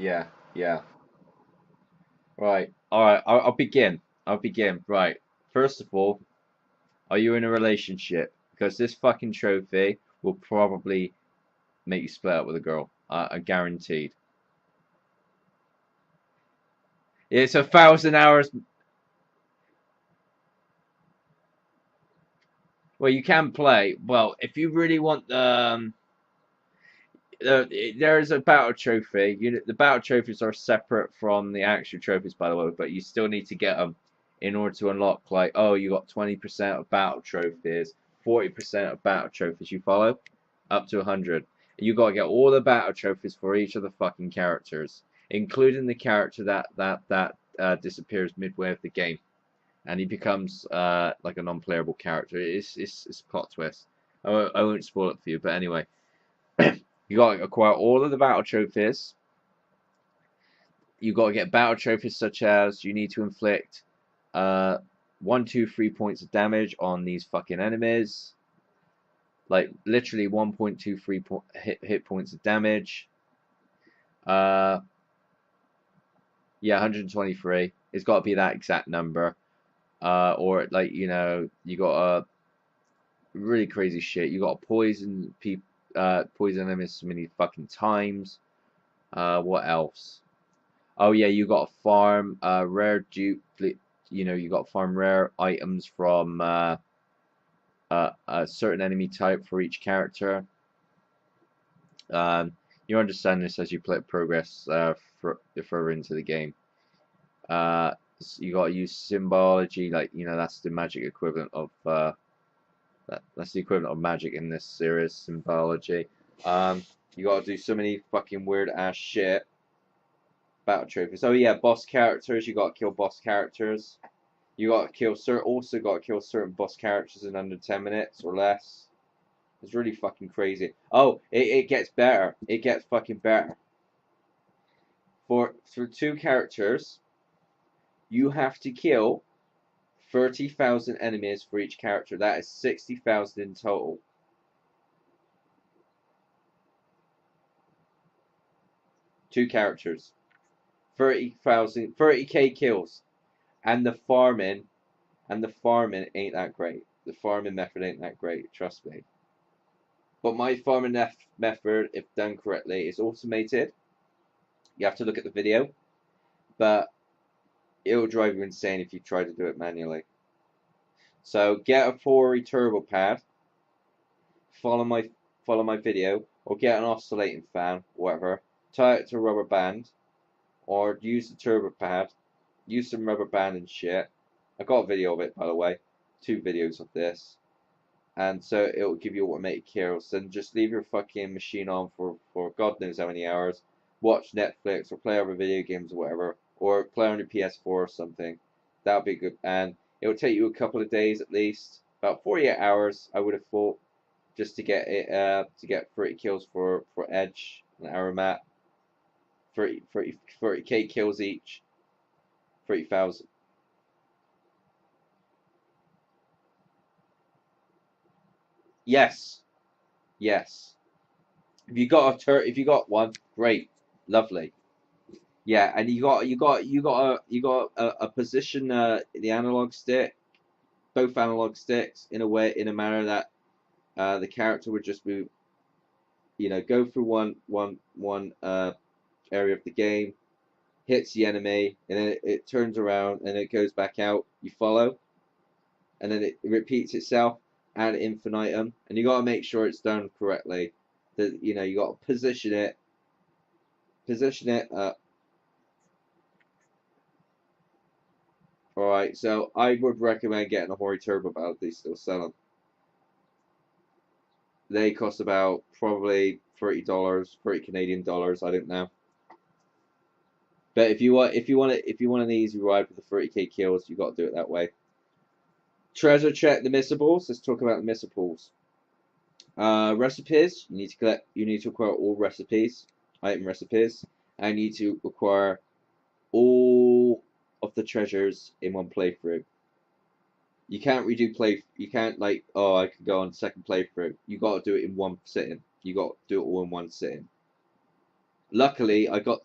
Yeah, yeah. Right. All right. I'll begin. I'll begin. Right. First of all, are you in a relationship? Because this fucking trophy will probably make you split up with a girl. Guaranteed. It's 1,000 hours. Well, you can play. Well, if you really want uh, there is a battle trophy. The battle trophies are separate from the actual trophies, by the way, but you still need to get them in order to unlock. Like, oh, you got 20% of battle trophies, 40% of battle trophies. You follow up to 100. You got to get all the battle trophies for each of the fucking characters, including the character that disappears midway of the game, and he becomes like a non-playable character. It's a plot twist. I won't spoil it for you, but anyway. You got to acquire all of the battle trophies. You got to get battle trophies such as you need to inflict uh 1, 2, 3 points of damage on these fucking enemies. Like literally 1.23 hit points of damage. Uh yeah, 123. It's got to be that exact number. Or like you got really crazy shit. You got to poison people, poison enemies so many fucking times. What else? Oh yeah, you got to farm rare duplicate. You got to farm rare items from a certain enemy type for each character. Um, you understand this as you play progress further into the game. Uh, you got to use symbology, like that's the magic equivalent of that's the equivalent of magic in this series. Symbology. You got to do so many fucking weird ass shit. Battle trophies. Oh yeah, boss characters. You got to kill boss characters. You got to kill also got to kill certain boss characters in under 10 minutes or less. It's really fucking crazy. Oh, it gets better. It gets fucking better. For two characters, you have to kill 30,000 enemies for each character. That is 60,000 in total. Two characters. 30,000, 30k kills. And the farming ain't that great. The farming method ain't that great, trust me. But my farming method, if done correctly, is automated. You have to look at the video, but it will drive you insane if you try to do it manually. So get a 4 turbo pad, follow my video, or get an oscillating fan, whatever. Tie it to a rubber band, or use the turbo pad. Use some rubber band and shit. I got a video of it, by the way. 2 videos of this. And so it will give you automated kills. And just leave your fucking machine on for God knows how many hours. Watch Netflix or play other video games or whatever, or play on your PS4 or something. That would be good. And it will take you a couple of days at least, about 48 hours, I would have thought, just to get it to get 30 kills for Edge and Aromat. 30k kills each. 30,000. Yes, yes. If you got one, great, lovely. Yeah, and you got a position the analog stick, both analog sticks in a way in a manner that the character would just move, go through one area of the game, hits the enemy, and then it turns around and it goes back out. You follow, and then it repeats itself ad infinitum, and you got to make sure it's done correctly. That you got to position it. All right, so I would recommend getting a Hori Turbo Belt. They still sell them. They cost about probably $30, 30 Canadian dollars. I don't know. But if you want an easy ride with the 30k kills, you got to do it that way. Treasure check the missables. Let's talk about the missables. Recipes. You need to acquire all recipes, item recipes, and you need to acquire all of the treasures in one playthrough. You can't redo play. You can't like, oh, I could go on second playthrough. You got to do it in one sitting. You got to do it all in one sitting. Luckily, I got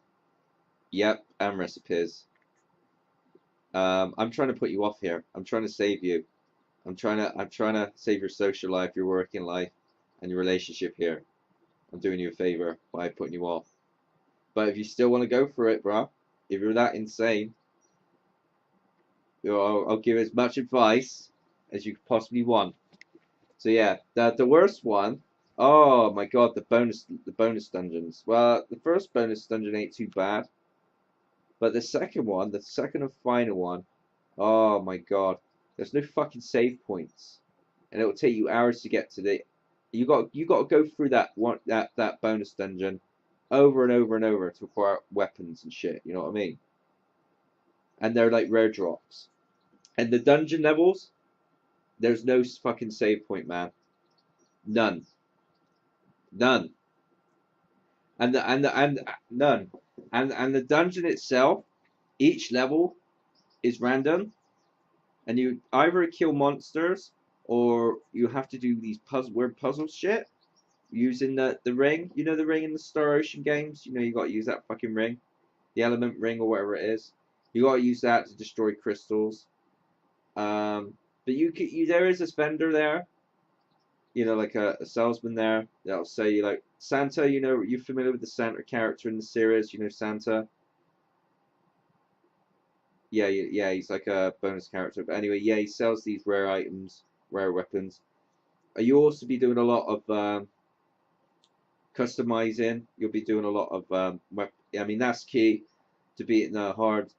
Yep, and recipes. I'm trying to put you off here. I'm trying to save you. I'm trying to save your social life, your working life, and your relationship here. I'm doing you a favor by putting you off. But if you still want to go for it, bro, if you're that insane, I'll give as much advice as you could possibly want. So yeah, the worst one. Oh my god, the bonus dungeons. Well, the first bonus dungeon ain't too bad, but the second one, the second and final one, oh my god, there's no fucking save points, and it will take you hours to get to the. You got to go through that bonus dungeon over and over and over to acquire weapons and shit. You know what I mean? And they're like rare drops. And the dungeon levels, there's no fucking save point, man. None. None. And none. And the dungeon itself, each level is random, and you either kill monsters or you have to do these weird puzzle shit using the ring. You know the ring in the Star Ocean games. You know you got to use that fucking ring, the element ring or whatever it is. You got to use that to destroy crystals. But there is a vendor there, you know, like a salesman there that'll say you like Santa. You know, you're familiar with the Santa character in the series. You know Santa. Yeah, yeah, he's like a bonus character. But anyway, yeah, he sells these rare items, rare weapons. You also be doing a lot of customizing. You'll be doing a lot of I mean, that's key to beating the hard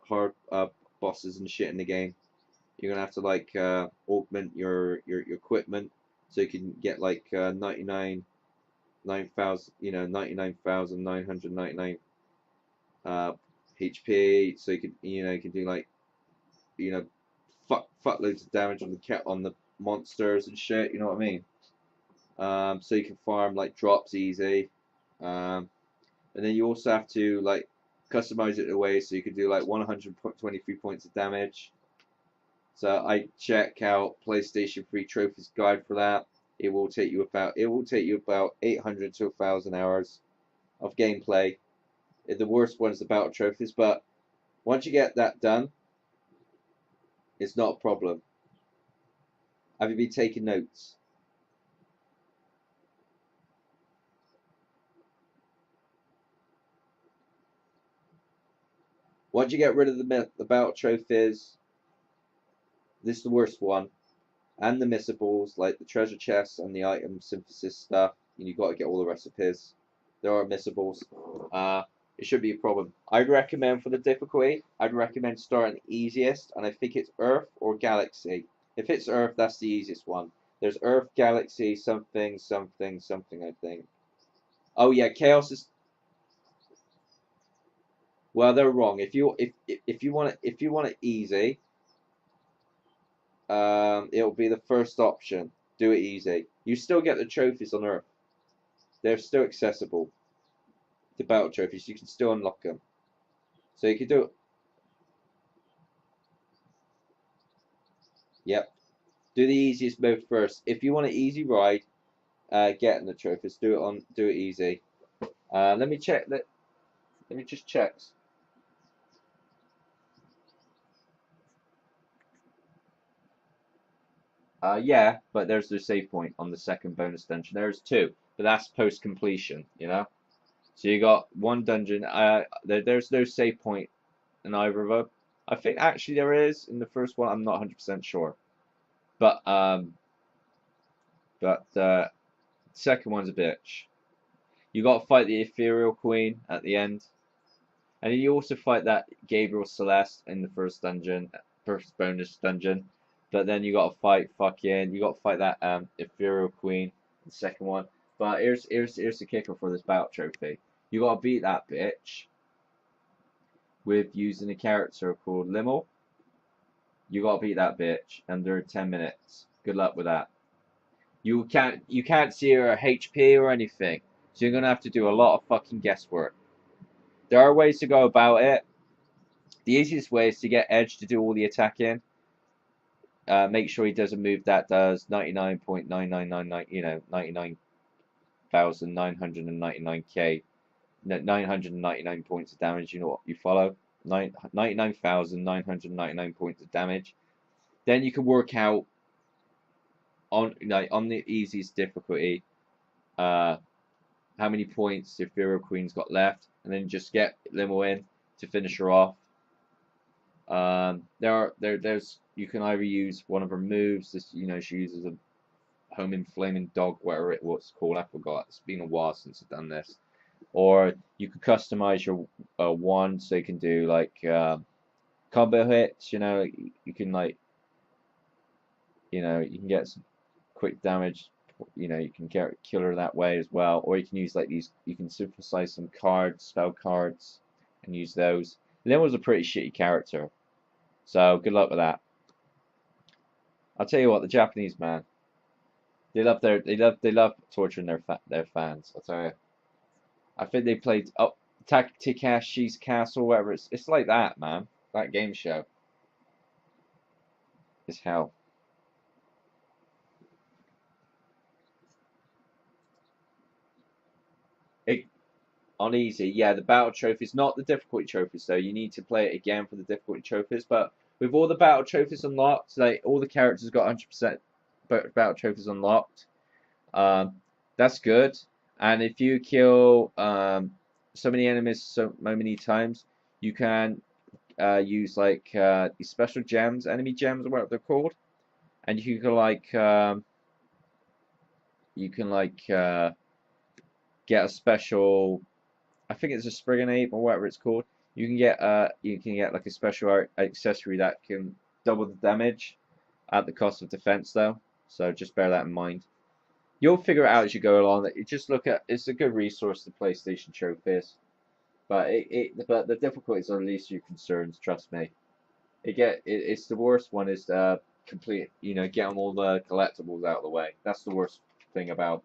bosses and shit in the game. You're gonna have to like augment your equipment so you can get like 9,900, you know, 99,999 HP. So you can do like, you know, fuck loads of damage on the monsters and shit. You know what I mean? So you can farm like drops easy. And then you also have to like customize it in a way so you can do like 123 points of damage. So I check out PlayStation Free Trophies Guide for that. It will take you about 800 to 1,000 hours of gameplay. The worst one is the battle trophies, but once you get that done, it's not a problem. Have you been taking notes? Once you get rid of the battle trophies, this is the worst one, and the missables, like the treasure chests and the item synthesis stuff, and you've got to get all the recipes. There are missables. It should be a problem. I'd recommend for the difficulty, I'd recommend starting easiest, and I think it's Earth or Galaxy. If it's Earth, that's the easiest one. There's Earth, Galaxy, something, something, something, I think. Oh yeah, Chaos is. Well, they're wrong. If you want it easy, it'll be the first option. Do it easy. You still get the trophies on Earth. They're still accessible. The battle trophies, you can still unlock them. So you can do it. Yep. Do the easiest mode first. If you want an easy ride, getting the trophies, do it easy. Let me check that. Let me just check. Yeah, but there's no save point on the second bonus dungeon. There's two, but that's post completion, you know. So you got one dungeon. There's no save point in either of them. I think actually there is in the first one. I'm not 100% sure, but the second one's a bitch. You got to fight the Ethereal Queen at the end, and then you also fight that Gabriel Celeste in the first dungeon, first bonus dungeon. But then you got to fight that Ethereal Queen, the second one. But here's the kicker for this battle trophy. You got to beat that bitch with using a character called Limmel. You got to beat that bitch under 10 minutes. Good luck with that. You can't see her HP or anything, so you're gonna have to do a lot of fucking guesswork. There are ways to go about it. The easiest way is to get Edge to do all the attacking. Make sure he does a move that does 99.9999, you know, 99,999k 999 points of damage. You know what? You follow 99,999 points of damage. Then you can work out on on the easiest difficulty, how many points the Ethereal Queen's got left, and then just get Limo in to finish her off. There's you can either use one of her moves. This she uses a homing flaming dog, whatever it was called. I forgot. It's been a while since I've done this. Or you can customize your wand so you can do like combo hits. You can you can get some quick damage. You can get killer that way as well. Or you can use like these. You can synthesize some cards, spell cards, and use those. Limo's a pretty shitty character, so good luck with that. I'll tell you what, the Japanese, man, they love torturing their fans. I'll tell you. I think they played up Takashi's Castle, whatever. It's like that, man. That game show is hell. On easy, yeah, the battle trophies, not the difficulty trophies though. You need to play it again for the difficulty trophies. But with all the battle trophies unlocked, like all the characters got 100% battle trophies unlocked. That's good. And if you kill so many enemies so many times, you can use like these special gems, enemy gems, or whatever they're called, and you can get a special. I think it's a Spriganate or whatever it's called. You can get like a special accessory that can double the damage at the cost of defense though. So just bear that in mind. You'll figure it out as you go along. That you just look at. It's a good resource, the PlayStation trophies, but but the difficulties are the least of your concerns. Trust me. It's the worst one is complete. Getting all the collectibles out of the way. That's the worst thing about.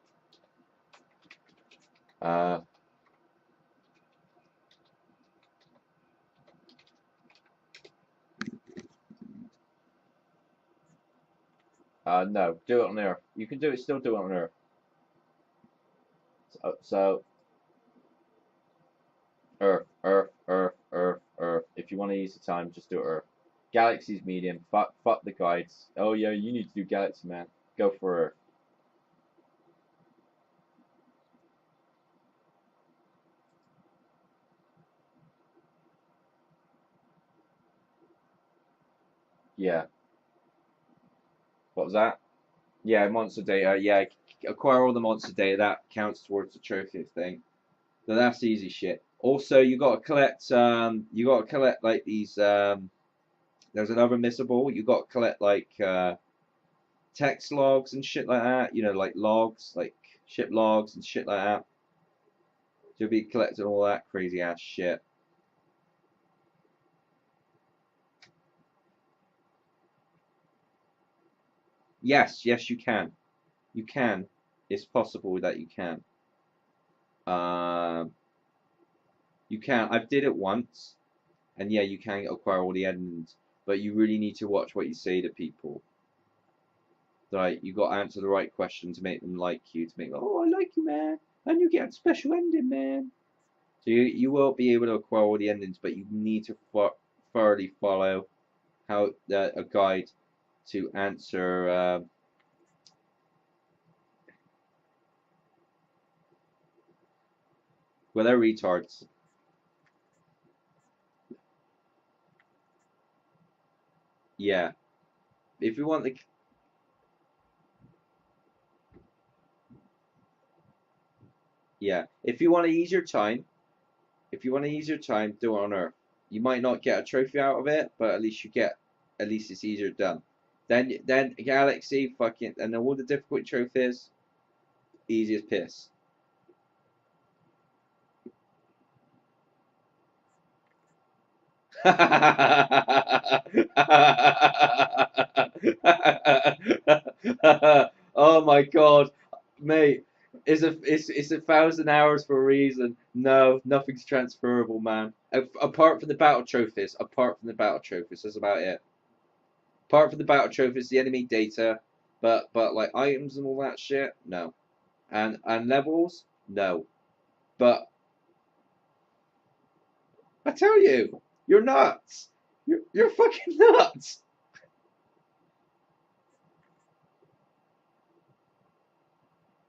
No, do it on Earth. You can do it. Still do it on Earth. So Earth, Earth, Earth, Earth, Earth. If you want to use the time, just do it Earth. Galaxy's medium. Fuck the guides. Oh yeah, you need to do Galaxy, man. Go for Earth. Yeah. What was that? Yeah, monster data. Yeah, acquire all the monster data. That counts towards the trophy thing. So that's easy shit. Also, you got to collect. You got to collect like these. There's another missable. You got to collect like text logs and shit like that. Like logs, like ship logs and shit like that. So you'll be collecting all that crazy ass shit. Yes, you can. You can. It's possible that you can. You can. I've did it once, and yeah, you can acquire all the endings, but you really need to watch what you say to people. Like, you got to answer the right question to make them like you, to make them, oh, I like you, man, and you get a special ending, man. So you will be able to acquire all the endings, but you need to thoroughly follow how a guide to answer. Well, they're retards. Yeah. If you want the Yeah. If you want to ease your time, do it on Earth. You might not get a trophy out of it, but at least it's easier done. Then Galaxy, fucking, and then all the difficult trophies, easy as piss. Oh my god, mate. It's 1,000 hours for a reason. No, nothing's transferable, man. Apart from the battle trophies. That's about it. Apart from the battle trophies, the enemy data, but like items and all that shit, no. And levels, no. But I tell you, you're nuts. You're fucking nuts.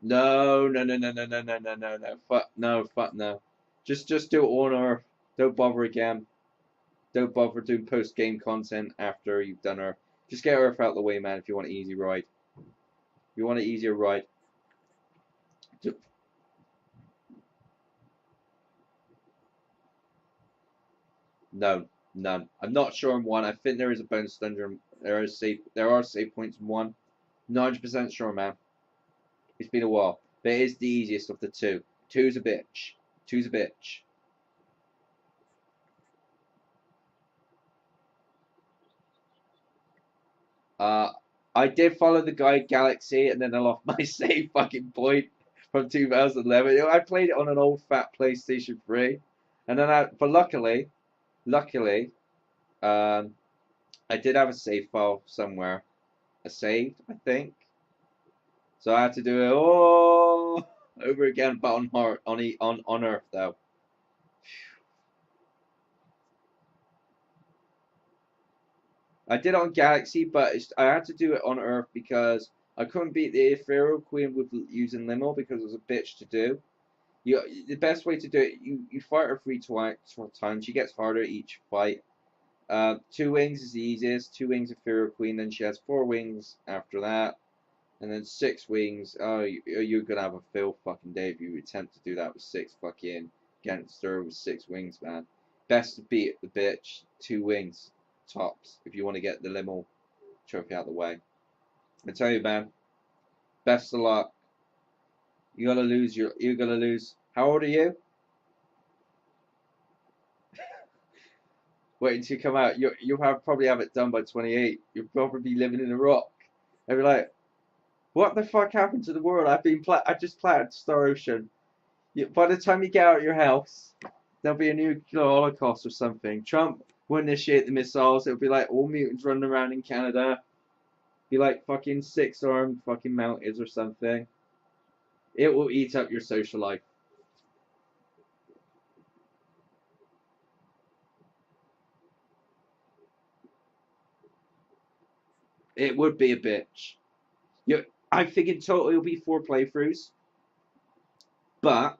No, no, no, no, no, no, no, no, no, no. Fuck no, fuck no. Just do it on Earth. Don't bother again. Don't bother doing post game content after you've done Earth. Just get Earth out of the way, man. If you want an easy ride, if you want an easier ride. No, none. I'm not sure on one. I think there is a bonus dungeon. There are save points in one. 90% sure, man. It's been a while. But it is the easiest of the two. Two's a bitch. Two's a bitch. Uh, I did follow the guide Galaxy, and then I lost my save fucking point from 2011. I played it on an old fat PlayStation 3, and then but luckily, um, I did have a save file somewhere. I saved, I think. So I had to do it all over again, but on heart, on Earth though. I did it on Galaxy, but I had to do it on Earth because I couldn't beat the Ethereal Queen with using Limo because it was a bitch to do. The best way to do it, you fight her times. She gets harder each fight. Two wings is the easiest. Two wings Ethereal Queen. Then she has four wings after that, and then six wings. Oh, you're gonna have a fail fucking day if you attempt to do that with six fucking against her with six wings, man. Best to beat the bitch. Two wings tops if you want to get the limo trophy out of the way. I tell you, man. Best of luck. You're gonna lose. How old are you? Wait until you come out. Probably have it done by 28. You'll probably be living in a rock. I'll be like, what the fuck happened to the world? I just planted Star Ocean. By the time you get out of your house, there'll be a nuclear holocaust or something. Trump will initiate the missiles. It'll be like all mutants running around in Canada. Be like fucking six-armed fucking mounties or something. It will eat up your social life. It would be a bitch. I think in total it'll be 4 playthroughs, but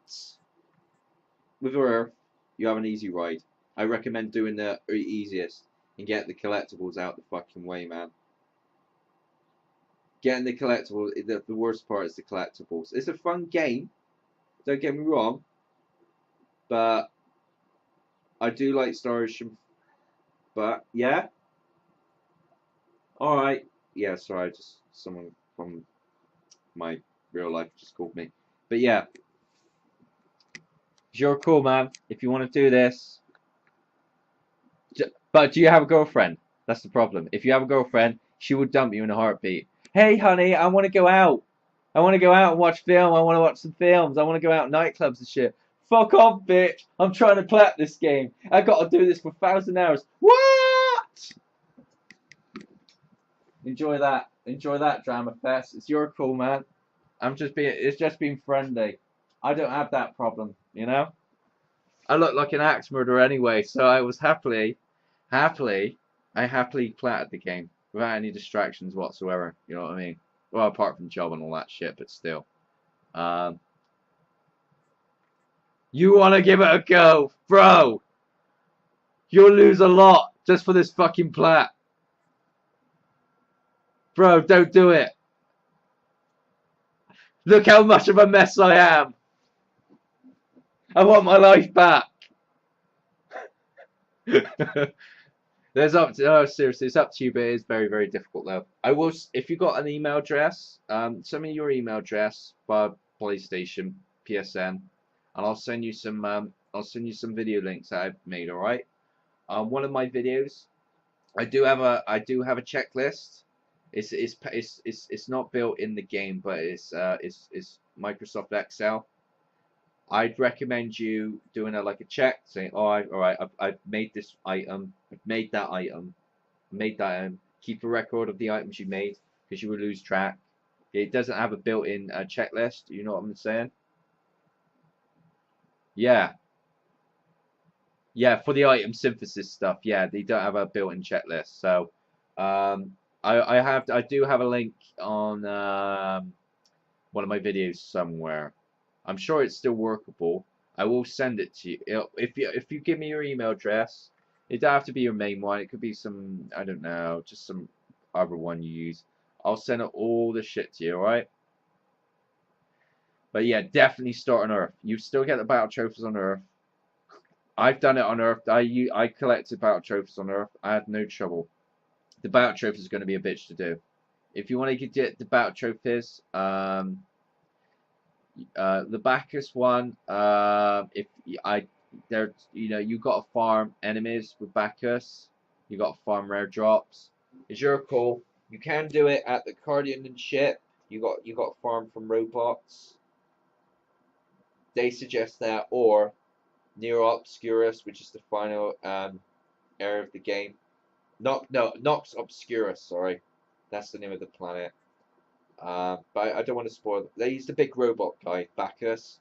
with Earth, you have an easy ride. I recommend doing the easiest and get the collectibles out the fucking way, man. Getting the collectibles, the worst part is the collectibles. It's a fun game, don't get me wrong, but I do like Star Ocean. But yeah, all right, yeah. Sorry, just someone from my real life just called me. But yeah, you're cool, man. If you want to do this, but do you have a girlfriend? That's the problem. If you have a girlfriend, she will dump you in a heartbeat. Hey, honey, I want to go out. I want to go out and watch film. I want to watch some films. I want to go out nightclubs and shit. Fuck off, bitch. I'm trying to plat this game. I got to do this for 1,000 hours. What? Enjoy that. Enjoy that, Drama Fest. It's your call, man. It's just being friendly. I don't have that problem, you know? I look like an axe murderer anyway, so I was happily, I happily platted the game without any distractions whatsoever. You know what I mean? Well, apart from job and all that shit, but still. Um, you want to give it a go, bro? You'll lose a lot just for this fucking plat, bro. Don't do it. Look how much of a mess I am. I want my life back. There's up to seriously, it's up to you, but it is very, very difficult though. I will if you got an email address, send me your email address by PlayStation, PSN, and I'll send you some video links that I've made. All right. One of my videos, I do have a checklist. It's not built in the game, but it's Microsoft Excel. I'd recommend you doing like a check, saying, "Oh, all right, I've made this item, I've made that item, made that item." Keep a record of the items you made because you will lose track. It doesn't have a built-in checklist. You know what I'm saying? Yeah. Yeah, for the item synthesis stuff, yeah, they don't have a built-in checklist. So, I do have a link on one of my videos somewhere. I'm sure it's still workable. I will send it to you. If you give me your email address, it don't have to be your main one. It could be some, I don't know, just some other one you use. I'll send all the shit to you, alright? But yeah, definitely start on Earth. You still get the battle trophies on Earth. I've done it on Earth. I collected battle trophies on Earth. I had no trouble. The battle trophies is going to be a bitch to do. If you want to get the battle trophies, the Bacchus one, if I there, you got to farm enemies with Bacchus. You got to farm rare drops. It's your call. You can do it at the Guardian and ship. You got to farm from robots. They suggest that, or Neo Obscurus, which is the final area of the game. Nox Obscurus. Sorry, that's the name of the planet. But I don't want to spoil. They use the big robot guy, Bacchus.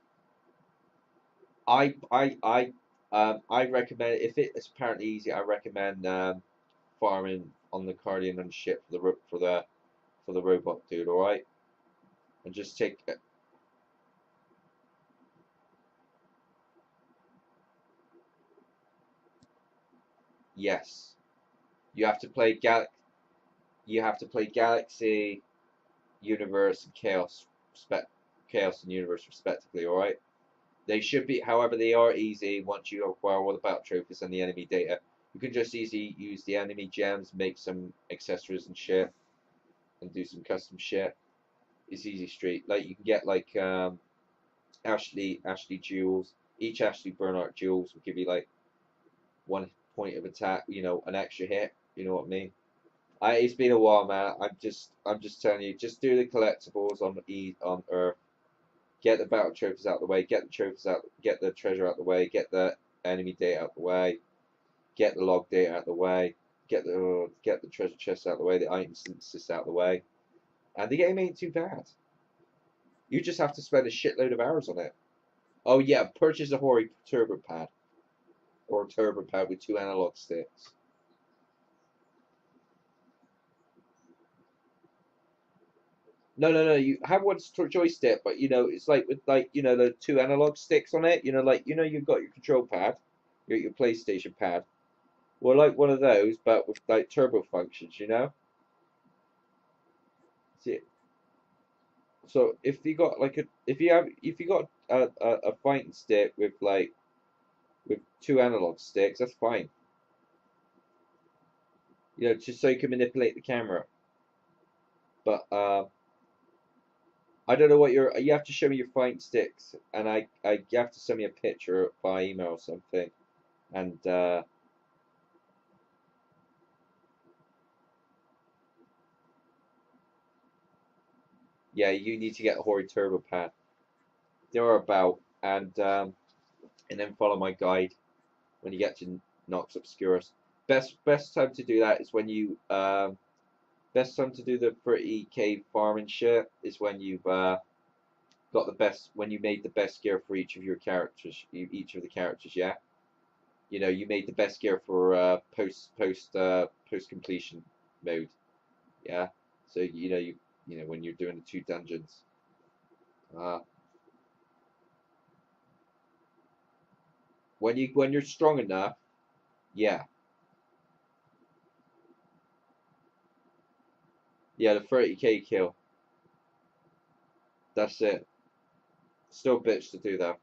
I recommend, if it's apparently easy, I recommend farming on the Guardian and ship for the robot dude. All right, and just take. Yes, you have to play You have to play Galaxy, Universe, and Chaos and Universe respectively. All right. They should be, however, they are easy once you acquire all the battle trophies and the enemy data. You can just easily use the enemy gems, make some accessories and shit, and do some custom shit. It's easy street. Like you can get like Ashley jewels. Each Ashley Bernard jewels will give you like 1 point of attack. An extra hit. You know what I mean? It's been a while, man. I'm just telling you. Just do the collectibles on Earth. Get the battle trophies out of the way. Get the trophies out. Get the treasure out of the way. Get the enemy data out of the way. Get the log data out of the way. Get the treasure chests out of the way. The item synthesis out of the way. And the game ain't too bad. You just have to spend a shitload of hours on it. Oh yeah, purchase a Hori turbo pad, or a turbo pad with 2 analog sticks. No, no, no. You have one joystick, but it's like with the 2 analog sticks on it. You've got your control pad, your PlayStation pad. Well, like one of those, but with like turbo functions. See, so if you got a fighting stick with 2 analog sticks, that's fine. Just so you can manipulate the camera. But I don't know what you have to show me your fighting sticks, and you have to send me a picture by email or something, and yeah, you need to get a Hori Turbo Pad. They're about, and then follow my guide when you get to Nox Obscurus. Best time to do that is when you best time to do the 30k farming shit is when you've got the best, when you made the best gear for each of your characters, each of the characters. Yeah, you made the best gear for post completion mode. Yeah, so when you're doing the 2 dungeons. Uh, when you're strong enough, yeah, yeah, the 30k kill. That's it. Still a bitch to do that.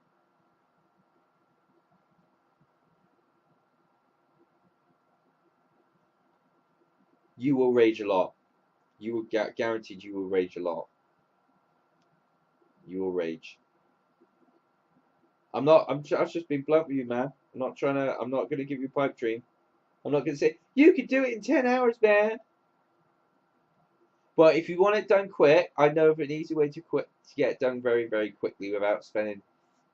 You will rage a lot. You will guaranteed you will rage a lot. You will rage. I've just been blunt with you, man. I'm not gonna give you a pipe dream. I'm not gonna say you could do it in 10 hours, man. But if you want it done quick, I know of an easy way to get it done very, very quickly without spending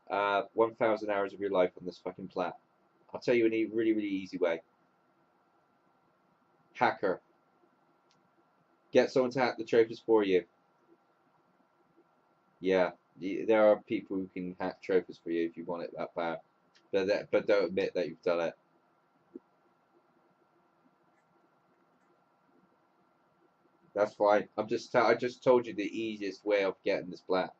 1,000 hours of your life on this fucking plat. I'll tell you a really, really easy way. Hacker. Get someone to hack the trophies for you. Yeah, there are people who can hack trophies for you if you want it that bad. but don't admit that you've done it. That's fine. I just told you the easiest way of getting this Plat.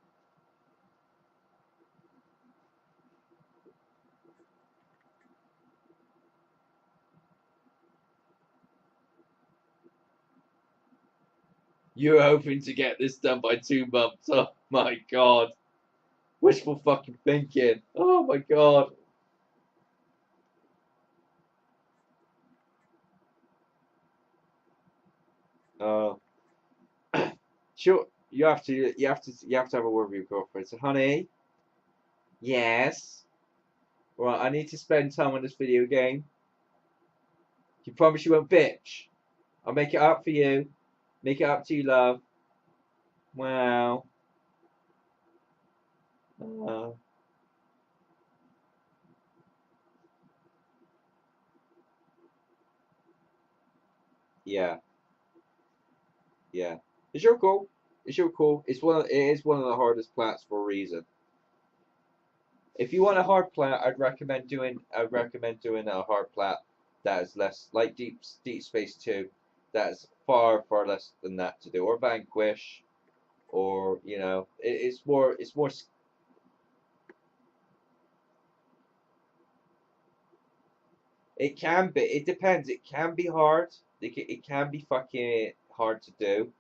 You're hoping to get this done by 2 months. Oh my god. Wishful fucking thinking. Oh my god. Oh. Sure. You have to have a word with your girlfriend. So, honey, yes. Right, I need to spend time on this video game. You promise you won't bitch. I'll make it up for you. Make it up to you, love. Wow. Uh, yeah, yeah. It's your call. It's your call. It is one of the hardest plats for a reason. If you want a hard plat, I'd recommend doing a hard plat that is less like Deep Space 2. That is far less than that to do, or Vanquish, or it's more. It can be. It depends. It can be hard. It can be fucking hard to do.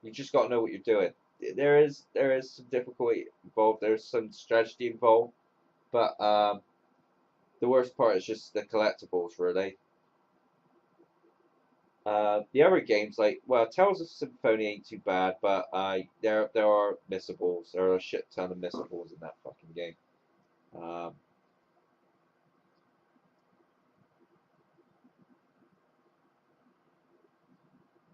You just got to know what you're doing. There is some difficulty involved. There's some strategy involved, but the worst part is just the collectibles, really. The other games, like, well, Tales of Symphonia ain't too bad, but there are missables. There are a shit ton of missables in that fucking game. Um,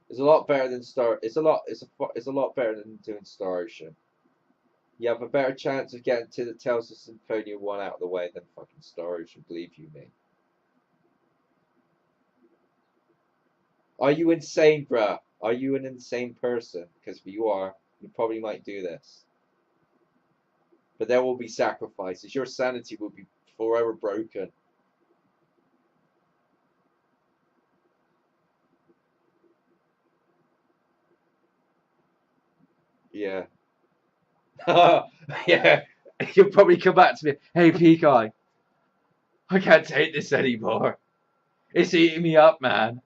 it's a lot better than Star. It's a lot better than doing Star Ocean. You have a better chance of getting to the Tales of Symphonia one out of the way than fucking Star Ocean. Believe you me. Are you insane, bruh? Are you an insane person? Because if you are, you probably might do this. But there will be sacrifices. Your sanity will be forever broken. Yeah. Yeah. You'll probably come back to me. Hey, Peacock, I can't take this anymore. It's eating me up, man.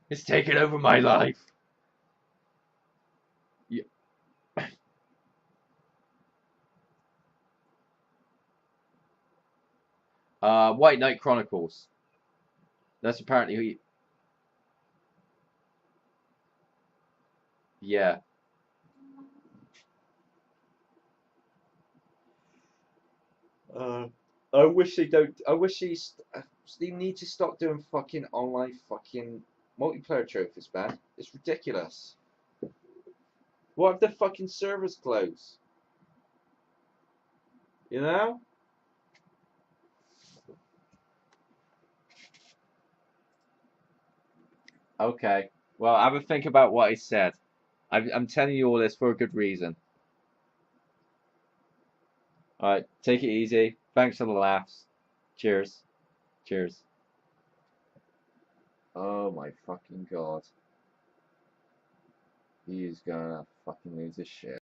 It's taking over my life. Yeah. White Knight Chronicles. That's apparently who you. Yeah. Uh, I wish they don't. I wish they need to stop doing fucking online fucking multiplayer trophies, man. It's ridiculous. What if the fucking servers close? You know? Okay. Well, have a think about what I said. I'm telling you all this for a good reason. All right, take it easy. Thanks for the laughs. Cheers. Cheers. Oh my fucking god. He's gonna fucking lose his shit.